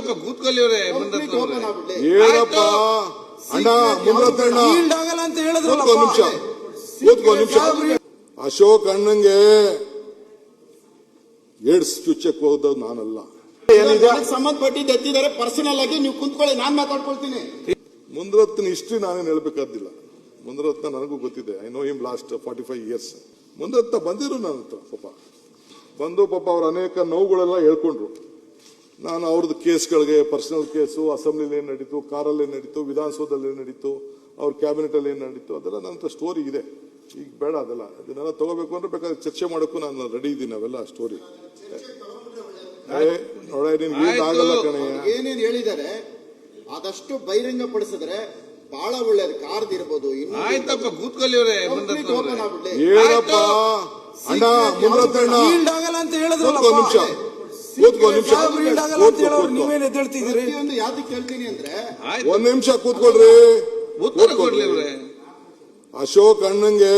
ಆಯ್ತಪ್ಪ ಕೂತ್ಕೊಳ್ಳಿ ಅವರೇ ಏನಪ್ಪ ಅಣ್ಣ ಮುಂದಣ್ಣ ಆಗಲ್ಲ ಅಂತ ಹೇಳಿದ್ರಲ್ಲ. ಕೂತ್ಕೋ ನಿಮಿಷ. ಅಶೋಕ್ ಅಣ್ಣಂಗೆ ಏಡ್ಸ್ ಚುಚ್ಚಕ್ ಹೋದವ್ ನಾನಲ್ಲ. ಸಂಬಂಧಪಟ್ಟಿದ್ದು ಎತ್ತಿದ್ದಾರೆ, ಪರ್ಸನಲ್ ಆಗಿ ನೀವು ಕುಂತ್ಕೊಳ್ಳಿ, ನಾನ್ ಮಾತಾಡ್ಕೊಳ್ತೀನಿ. ಮುಂದ್ರತ್ನ ಹಿಸ್ಟ್ರಿ ನಾನೇನು ಹೇಳ್ಬೇಕಾದಿಲ್ಲ. ಮುಂದ್ರತ್ನ ನನಗೂ ಗೊತ್ತಿದೆ. I know him last 45 years. Munirathna ಬಂದಿರು ನನ್ನ ಹತ್ರ, ಬಂದು ಅವ್ರ ಅನೇಕ ನೋವುಗಳೆಲ್ಲ ಹೇಳ್ಕೊಂಡ್ರು. ನಾನು ಅವ್ರದ್ದು ಕೇಸ್ಗಳಿಗೆ, ಪರ್ಸನಲ್ ಕೇಸು, ಅಸೆಂಬ್ಲಿಲಿ ಏನ್ ನಡೀತು, ಕಾರಲ್ಲಿ ಏನ್ ನಡೀತು, ವಿಧಾನಸೌಧದಲ್ಲಿ ಏನ್ ನಡೀತು, ಅವ್ರ ಕ್ಯಾಬಿನೆಟ್ ಅಲ್ಲಿ ಏನ್ ನಡೀತು, ಅದೆಲ್ಲ ನನ್ನ ಹತ್ರ ಸ್ಟೋರಿ ಇದೆ. ಈಗ ಬೇಡ ಅದೆಲ್ಲ, ಇದನ್ನೆಲ್ಲ ತಗೋಬೇಕು ಅಂದ್ರೆ ಬೇಕಾದ್ರೆ ಚರ್ಚೆ ಮಾಡೋಕ್ಕೂ ನಾನು ರೆಡಿ ಇದ್ದೀನಿ. ಅವೆಲ್ಲ ಸ್ಟೋರಿ ನೋಡ, ಆಗಲ್ಲ ಕಣಯ್ಯ. ಏನೇನು ಹೇಳಿದ್ದಾರೆ ಆದಷ್ಟು ಬಹಿರಂಗ ಪಡಿಸಿದ್ರೆ ಬಹಳ ಒಳ್ಳೇದು. ಕಾರ್ಡ್ ಇರ್ಬೋದು. ಆಯ್ತಪ್ಪ ಕೂತ್ಕೊಳ್ಳಿ ಅವರೇ ಏನಪ್ಪ ಅಣ್ಣ ಮುಂದಣ್ಣ ಆಗಲ್ಲ ಅಂತ ಹೇಳಿದ್ರಲ್ಲ. ಕೂತ್ಕೋ ನಿಮಿಷ. ನೀವೇನ್ ಎದ್ದೇಳ್ತಿದ್ದೀರಿ? ಯಾವ್ದಕ್ಕೆ ಕೇಳ್ತೀನಿ ಅಂದ್ರೆ ಒಂದ್ ನಿಮಿಷ ಕೂತ್ಕೊಳ್ರಿ. ಉತ್ತರ ಕೊಡ್ಲಿ ಅವರೇ. ಅಶೋಕ್ ಅಣ್ಣಂಗೆ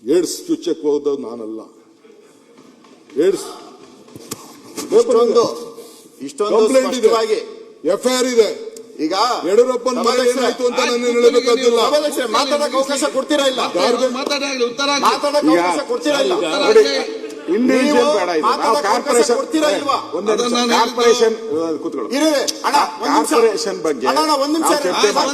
ಏಡ್ಸ್ ಚುಚ್ಚಕ್ ಹೋದವ್ ನಾನಲ್ಲ. ಏಡ್ಸ್ ಕಂಪ್ಲೇಂಟ್ ಇದೆ, FIR ಇದೆ. ಈಗ ಯಡಿಯೂರಪ್ಪನ ಮನೆ ಏನಾಯ್ತು ಅಂತ ನಾನು ಹೇಳಬೇಕಾದಿಲ್ಲ. ಮಾತಾಡಕ್ಕೆ ಅವಕಾಶ ಕೊಡ್ತೀರಾ ಇಲ್ಲ? ಮಾತಾಡಲಿ, ಉತ್ತರ ಮಾತಾಡಕ್ಕೆ ಅವಕಾಶ ಕೊಡ್ತೀರಾ ಇಲ್ಲ? ಇಂಡಿವಿಜುವಲ್ ಬೇಡ, ಇದು ನಾವು ಕಾರ್ಪೊರೇಷನ್ ಕೊಡ್ತೀರಾ ಇಲ್ವಾ? ಕಾರ್ಪೊರೇಷನ್ ಕೂತ್ಕೊಳ್ಳಿ. ಕಾರ್ಪೊರೇಷನ್ ಬಗ್ಗೆ ನಾವು ಚರ್ಚೆ ಮಾಡ್ತಾ